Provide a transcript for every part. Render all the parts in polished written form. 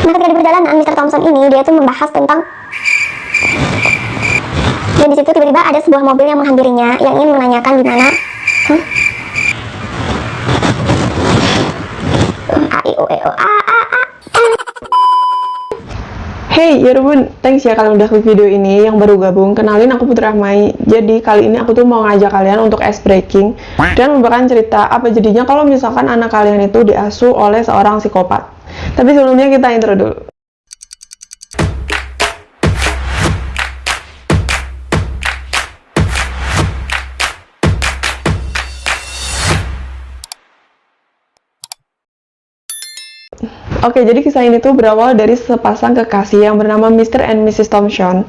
Nah, ketika di perjalanan, Mr. Thompson ini dia tuh membahas tentang, dan di situ tiba-tiba ada sebuah mobil yang menghampirinya yang ingin menanyakan di mana. A I O E O A A A. Hey Yerbun, thanks ya kalian udah klik video ini. Yang baru gabung, kenalin aku Putri Rahmai. Jadi kali ini aku tuh mau ngajak kalian untuk ice breaking dan memberikan cerita apa jadinya kalau misalkan anak kalian itu diasuh oleh seorang psikopat. Tapi sebelumnya kita intro dulu. Oke, jadi kisah ini tuh berawal dari sepasang kekasih yang bernama Mr. and Mrs. Thompson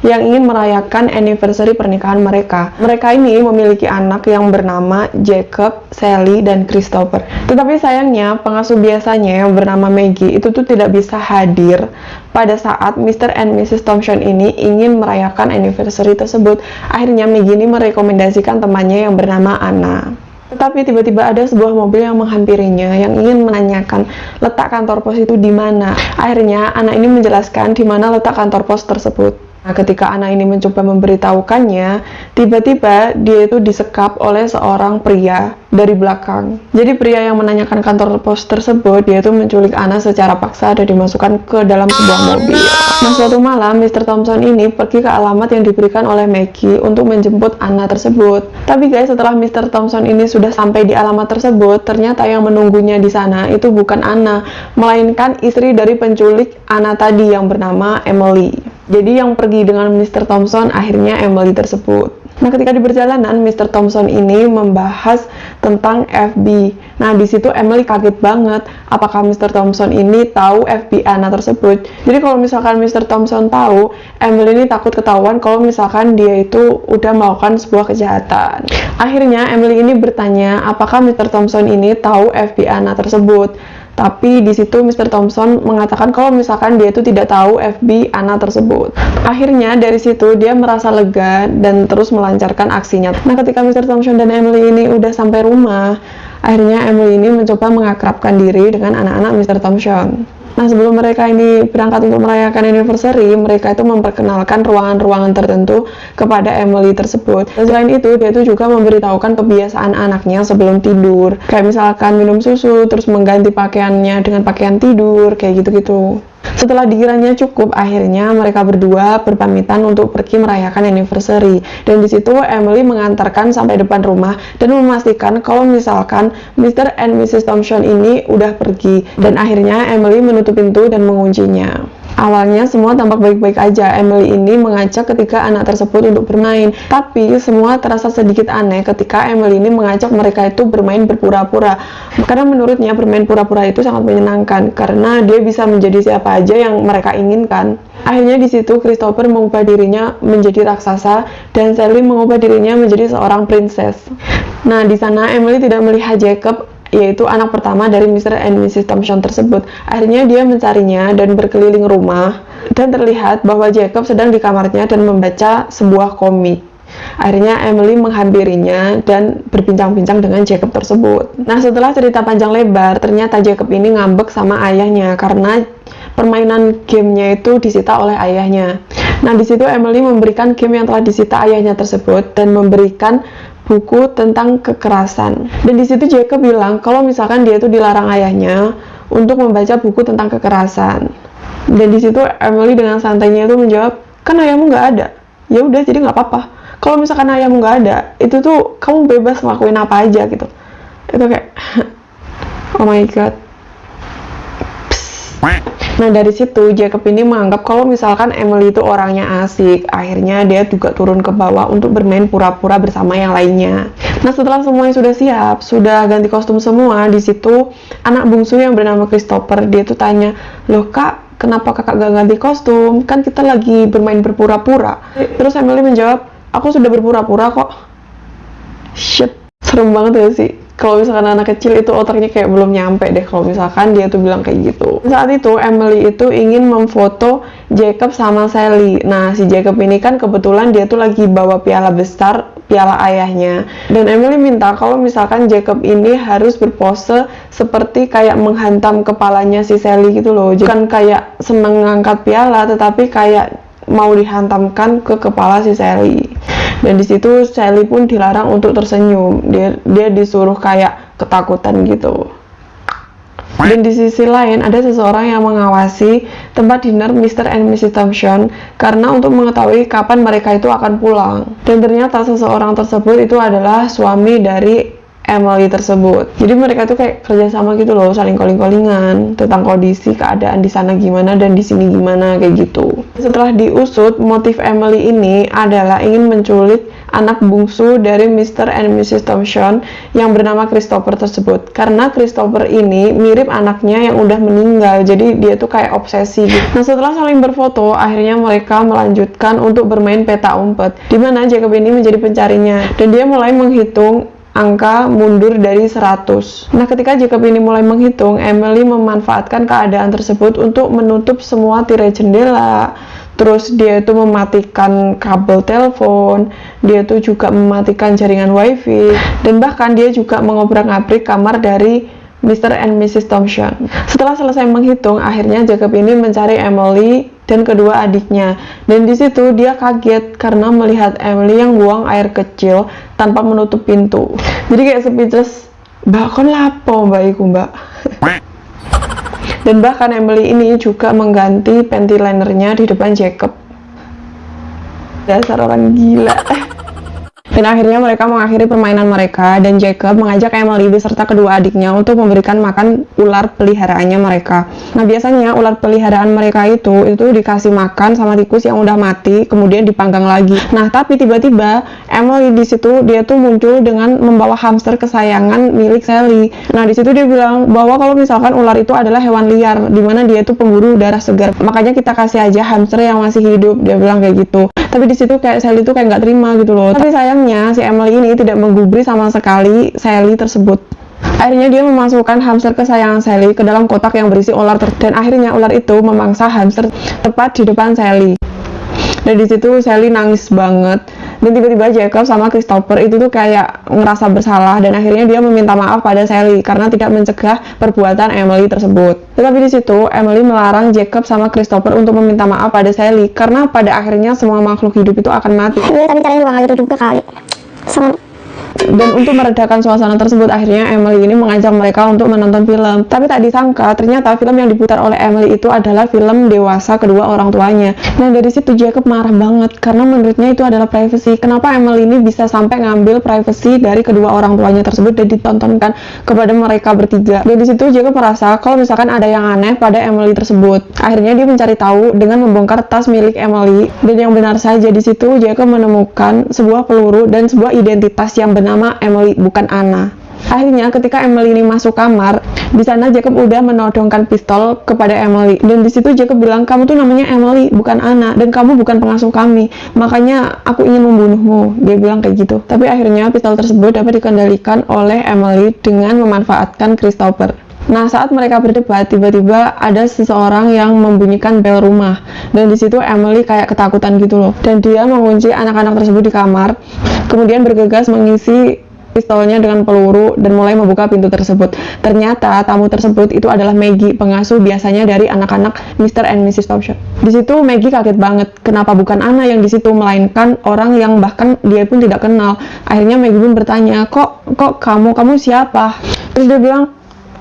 yang ingin merayakan anniversary pernikahan mereka. Mereka ini memiliki anak yang bernama Jacob, Sally, dan Christopher. Tetapi sayangnya, pengasuh biasanya yang bernama Maggie itu tuh tidak bisa hadir pada saat Mr. and Mrs. Thompson ini ingin merayakan anniversary tersebut. Akhirnya Maggie ini merekomendasikan temannya yang bernama Anna. Tetapi tiba-tiba ada sebuah mobil yang menghampirinya yang ingin menanyakan letak kantor pos itu di mana. Akhirnya anak ini menjelaskan di mana letak kantor pos tersebut. Nah, ketika anak ini mencoba memberitahukannya, tiba-tiba dia itu disekap oleh seorang pria dari belakang. Jadi pria yang menanyakan kantor pos tersebut, dia itu menculik Anna secara paksa dan dimasukkan ke dalam sebuah mobil. Nah, suatu malam Mr. Thompson ini pergi ke alamat yang diberikan oleh Maggie untuk menjemput Anna tersebut. Tapi guys, setelah Mr. Thompson ini sudah sampai di alamat tersebut, ternyata yang menunggunya di sana itu bukan Anna, melainkan istri dari penculik Anna tadi yang bernama Emily. Jadi yang pergi dengan Mr. Thompson akhirnya Emily tersebut. Nah, ketika di perjalanan Mr. Thompson ini membahas tentang FB. Nah, di situ Emily kaget banget apakah Mr. Thompson ini tahu FB Anna tersebut. Jadi kalau misalkan Mr. Thompson tahu, Emily ini takut ketahuan kalau misalkan dia itu udah melakukan sebuah kejahatan. Akhirnya Emily ini bertanya apakah Mr. Thompson ini tahu FB Anna tersebut. Tapi di situ Mr. Thompson mengatakan kalau misalkan dia itu tidak tahu FB Anna tersebut. Akhirnya dari situ dia merasa lega dan terus melancarkan aksinya. Nah, ketika Mr. Thompson dan Emily ini udah sampai rumah, akhirnya Emily ini mencoba mengakrabkan diri dengan anak-anak Mr. Thompson. Nah, sebelum mereka ini berangkat untuk merayakan anniversary, mereka itu memperkenalkan ruangan-ruangan tertentu kepada Emily tersebut. Dan selain itu, dia itu juga memberitahukan kebiasaan anaknya sebelum tidur. Kayak misalkan minum susu, terus mengganti pakaiannya dengan pakaian tidur, kayak gitu-gitu. Setelah dikiranya cukup, akhirnya mereka berdua berpamitan untuk pergi merayakan anniversary. Dan di situ Emily mengantarkan sampai depan rumah dan memastikan kalau misalkan Mr. and Mrs. Thompson ini udah pergi. Dan akhirnya Emily menutup pintu dan menguncinya. Awalnya semua tampak baik-baik aja. Emily ini mengajak ketiga anak tersebut untuk bermain. Tapi semua terasa sedikit aneh ketika Emily ini mengajak mereka itu bermain berpura-pura. Karena menurutnya bermain pura-pura itu sangat menyenangkan karena dia bisa menjadi siapa aja yang mereka inginkan. Akhirnya di situ Christopher mengubah dirinya menjadi raksasa dan Sally mengubah dirinya menjadi seorang princess. Nah, di sana Emily tidak melihat Jacob, yaitu anak pertama dari Mr. and Mrs. Thompson tersebut. Akhirnya dia mencarinya dan berkeliling rumah dan terlihat bahwa Jacob sedang di kamarnya dan membaca sebuah komik. Akhirnya Emily menghampirinya dan berbincang-bincang dengan Jacob tersebut. Nah, setelah cerita panjang lebar, ternyata Jacob ini ngambek sama ayahnya karena permainan gamenya itu disita oleh ayahnya. Nah, di situ Emily memberikan game yang telah disita ayahnya tersebut dan memberikan buku tentang kekerasan. Dan di situ Jacob bilang kalau misalkan dia itu dilarang ayahnya untuk membaca buku tentang kekerasan. Dan di situ Emily dengan santainya itu menjawab, kan ayahmu nggak ada. Ya udah, jadi nggak apa-apa. Kalau misalkan ayahmu nggak ada, itu tuh kamu bebas ngelakuin apa aja gitu. Itu kayak, oh my god. Nah, dari situ Jacob ini menganggap kalau misalkan Emily itu orangnya asik. Akhirnya dia juga turun ke bawah untuk bermain pura-pura bersama yang lainnya. Nah, setelah semuanya sudah siap, sudah ganti kostum semua, di situ anak bungsu yang bernama Christopher, dia tuh tanya, "Loh Kak, kenapa kakak gak ganti kostum? Kan kita lagi bermain berpura-pura." Terus Emily menjawab, "Aku sudah berpura-pura kok." Shit, serem banget ya sih. kalau misalkan anak kecil itu otaknya kayak belum nyampe deh kalau misalkan dia tuh bilang kayak gitu. Saat itu Emily itu ingin memfoto Jacob sama Sally. Nah, si Jacob ini kan kebetulan dia tuh lagi bawa piala besar, piala ayahnya. Dan Emily minta kalau misalkan Jacob ini harus berpose seperti kayak menghantam kepalanya si Sally gitu loh. Bukan kayak seneng ngangkat piala, tetapi kayak mau dihantamkan ke kepala si Sally. Dan di situ Sally pun dilarang untuk tersenyum. Dia disuruh kayak ketakutan gitu. Dan di sisi lain ada seseorang yang mengawasi tempat dinner Mr. and Mrs. Thompson karena untuk mengetahui kapan mereka itu akan pulang. Dan ternyata seseorang tersebut itu adalah suami dari Emily tersebut. Jadi mereka tuh kayak kerjasama gitu loh, saling calling-callingan tentang kondisi keadaan di sana gimana dan di sini gimana kayak gitu. Setelah diusut, motif Emily ini adalah ingin menculik anak bungsu dari Mr. and Mrs. Thompson yang bernama Christopher tersebut. Karena Christopher ini mirip anaknya yang udah meninggal, jadi dia tuh kayak obsesi gitu. Nah, setelah saling berfoto, akhirnya mereka melanjutkan untuk bermain peta umpet, di mana Jacob ini menjadi pencarinya dan dia mulai menghitung angka mundur dari 100. Nah, ketika Jacob ini mulai menghitung, Emily memanfaatkan keadaan tersebut untuk menutup semua tirai jendela. Terus dia itu mematikan kabel telepon, dia tuh juga mematikan jaringan wifi, dan bahkan dia juga mengobrak-abrik kamar dari Mr. and Mrs. Thompson. Setelah selesai menghitung, akhirnya Jacob ini mencari Emily dan kedua adiknya. Dan di situ dia kaget karena melihat Emily yang buang air kecil tanpa menutup pintu. Jadi kayak speechless, "Mbak, kon lapo mbak iku, Mbak?" Dan bahkan Emily ini juga mengganti panty linernya di depan Jacob. Dasar orang gila. Dan akhirnya mereka mengakhiri permainan mereka dan Jacob mengajak Emily beserta kedua adiknya untuk memberikan makan ular peliharaannya mereka. Nah, biasanya ular peliharaan mereka itu dikasih makan sama tikus yang udah mati, kemudian dipanggang lagi. Nah, tapi tiba-tiba Emily di situ dia tuh muncul dengan membawa hamster kesayangan milik Sally. Nah, di situ dia bilang bahwa kalau misalkan ular itu adalah hewan liar, di mana dia tuh pemburu darah segar. Makanya kita kasih aja hamster yang masih hidup, dia bilang kayak gitu. Tapi di situ kayak Sally tuh kayak nggak terima gitu loh. Tapi sayangnya si Emily ini tidak menggubris sama sekali Sally tersebut. Akhirnya dia memasukkan hamster kesayangan Sally ke dalam kotak yang berisi ular dan akhirnya ular itu memangsa hamster tepat di depan Sally. Dan di situ Sally nangis banget. Dan tiba-tiba Jacob sama Christopher itu tuh kayak ngerasa bersalah dan akhirnya dia meminta maaf pada Sally karena tidak mencegah perbuatan Emily tersebut. Tetapi di situ Emily melarang Jacob sama Christopher untuk meminta maaf pada Sally karena pada akhirnya semua makhluk hidup itu akan mati. Tapi caranya juga gitu juga kali. Dan untuk meredakan suasana tersebut, akhirnya Emily ini mengajak mereka untuk menonton film. Tapi tak disangka, ternyata film yang diputar oleh Emily itu adalah film dewasa kedua orang tuanya. Nah, dari situ Jacob marah banget karena menurutnya itu adalah privacy. Kenapa Emily ini bisa sampai ngambil privacy dari kedua orang tuanya tersebut dan ditontonkan kepada mereka bertiga. Dan di situ Jacob merasa kalau misalkan ada yang aneh pada Emily tersebut. Akhirnya dia mencari tahu dengan membongkar tas milik Emily. Dan yang benar saja di situ Jacob menemukan sebuah peluru dan sebuah identitas yang bernama Emily, bukan Anna. Akhirnya ketika Emily ini masuk kamar, di sana Jacob udah menodongkan pistol kepada Emily. Dan di situ Jacob bilang, "Kamu tuh namanya Emily, bukan Anna, dan kamu bukan pengasuh kami. Makanya aku ingin membunuhmu." Dia bilang kayak gitu. Tapi akhirnya pistol tersebut dapat dikendalikan oleh Emily dengan memanfaatkan Christopher. Nah, saat mereka berdebat, tiba-tiba ada seseorang yang membunyikan bel rumah. Dan di situ Emily kayak ketakutan gitu loh. Dan dia mengunci anak-anak tersebut di kamar, kemudian bergegas mengisi pistolnya dengan peluru dan mulai membuka pintu tersebut. Ternyata tamu tersebut itu adalah Maggie, pengasuh biasanya dari anak-anak Mr. and Mrs. Thompson. Di situ Maggie kaget banget, kenapa bukan Anna yang di situ melainkan orang yang bahkan dia pun tidak kenal. Akhirnya Maggie pun bertanya, kok kamu siapa? Terus dia bilang,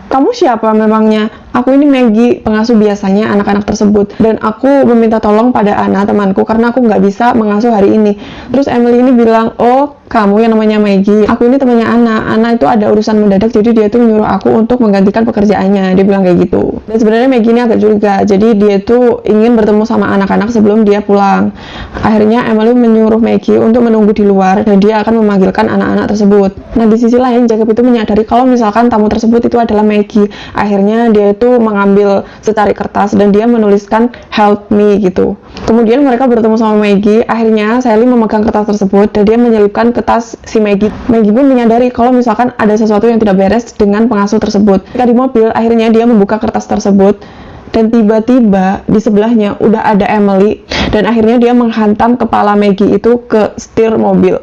"Kamu siapa memangnya?" "Aku ini Maggie, pengasuh biasanya anak-anak tersebut. Dan aku meminta tolong pada Anna, temanku, karena aku nggak bisa mengasuh hari ini." Terus Emily ini bilang, "Oh, kamu yang namanya Maggie. Aku ini temannya Anna. Anna itu ada urusan mendadak, jadi dia tuh menyuruh aku untuk menggantikan pekerjaannya." Dia bilang kayak gitu. Dan sebenarnya Maggie ini agak curiga. Jadi dia tuh ingin bertemu sama anak-anak sebelum dia pulang. Akhirnya Emily menyuruh Maggie untuk menunggu di luar dan dia akan memanggilkan anak-anak tersebut. Nah, di sisi lain Jacob itu menyadari kalau misalkan tamu tersebut itu adalah Maggie. Akhirnya dia itu itu mengambil secari kertas dan dia menuliskan help me gitu. Kemudian mereka bertemu sama Maggie. Akhirnya Sally memegang kertas tersebut dan dia menyelipkan ke tas si Maggie. Maggie pun menyadari kalau misalkan ada sesuatu yang tidak beres dengan pengasuh tersebut. Ketika di mobil, akhirnya dia membuka kertas tersebut dan tiba-tiba di sebelahnya udah ada Emily dan akhirnya dia menghantam kepala Maggie itu ke setir mobil.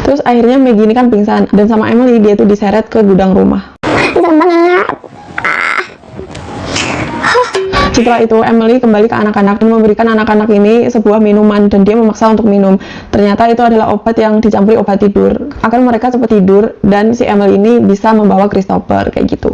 Terus akhirnya Maggie ini kan pingsan dan sama Emily dia tuh diseret ke gudang rumah. Serem banget. Setelah itu Emily kembali ke anak-anak dan memberikan anak-anak ini sebuah minuman dan dia memaksa untuk minum. Ternyata itu adalah obat yang dicampuri obat tidur agar mereka cepat tidur dan si Emily ini bisa membawa Christopher kayak gitu.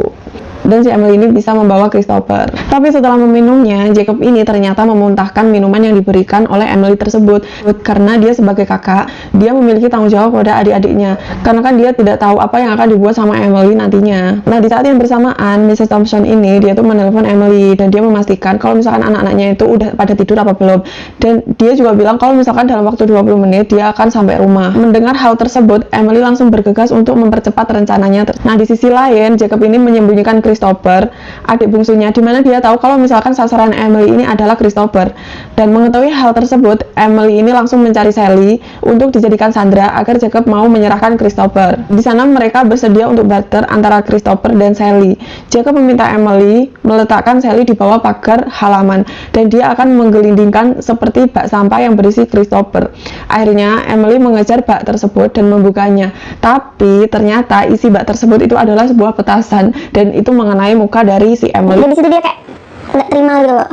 Tapi setelah meminumnya, Jacob ini ternyata memuntahkan minuman yang diberikan oleh Emily tersebut. Karena dia sebagai kakak, dia memiliki tanggung jawab pada adik-adiknya. Karena kan dia tidak tahu apa yang akan dibuat sama Emily nantinya. Nah, di saat yang bersamaan, Mrs. Thompson ini dia tuh menelpon Emily dan dia memastikan kalau misalkan anak-anaknya itu udah pada tidur apa belum. Dan dia juga bilang kalau misalkan dalam waktu 20 menit dia akan sampai rumah. Mendengar hal tersebut, Emily langsung bergegas untuk mempercepat rencananya. Nah, di sisi lain, Jacob ini menyembunyikan Christopher, adik bungsunya, dimana dia tahu kalau misalkan sasaran Emily ini adalah Christopher. Dan mengetahui hal tersebut, Emily ini langsung mencari Sally untuk dijadikan sandera agar Jacob mau menyerahkan Christopher. Di sana mereka bersedia untuk barter antara Christopher dan Sally. Jacob meminta Emily meletakkan Sally di bawah pagar halaman dan dia akan menggelindingkan seperti bak sampah yang berisi Christopher. Akhirnya Emily mengejar bak tersebut dan membukanya. Tapi ternyata isi bak tersebut itu adalah sebuah petasan dan itu mengenai muka dari si Emily. Dan di situ dia kayak nggak terima gitu loh.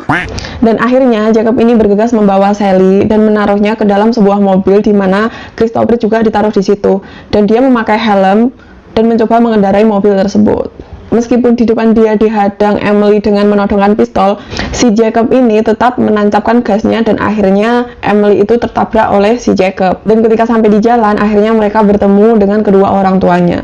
Dan akhirnya Jacob ini bergegas membawa Sally dan menaruhnya ke dalam sebuah mobil di mana Christopher juga ditaruh di situ. Dan dia memakai helm dan mencoba mengendarai mobil tersebut. Meskipun di depan dia dihadang Emily dengan menodongkan pistol, si Jacob ini tetap menancapkan gasnya dan akhirnya Emily itu tertabrak oleh si Jacob. Dan ketika sampai di jalan, akhirnya mereka bertemu dengan kedua orang tuanya.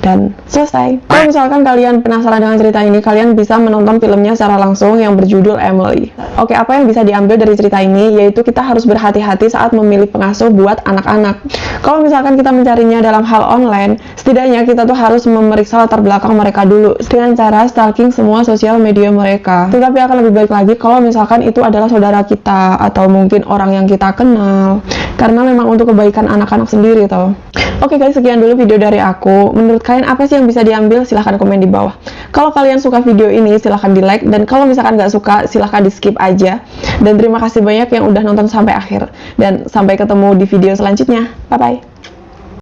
Dan selesai. Kalau misalkan kalian penasaran dengan cerita ini, kalian bisa menonton filmnya secara langsung yang berjudul Emily. Oke, apa yang bisa diambil dari cerita ini? Yaitu kita harus berhati-hati saat memilih pengasuh buat anak-anak. Kalau misalkan kita mencarinya dalam hal online, setidaknya kita tuh harus memeriksa latar belakang mereka dulu dengan cara stalking semua sosial media mereka. Tetapi akan lebih baik lagi kalau misalkan itu adalah saudara kita atau mungkin orang yang kita kenal, karena memang untuk kebaikan anak-anak sendiri toh. Oke guys, sekian dulu video dari aku. Menurut kalian apa sih yang bisa diambil? Silahkan komen di bawah. Kalau kalian suka video ini, silahkan di like. Dan kalau misalkan nggak suka, silahkan di skip aja. Dan terima kasih banyak yang udah nonton sampai akhir. Dan sampai ketemu di video selanjutnya. Bye-bye.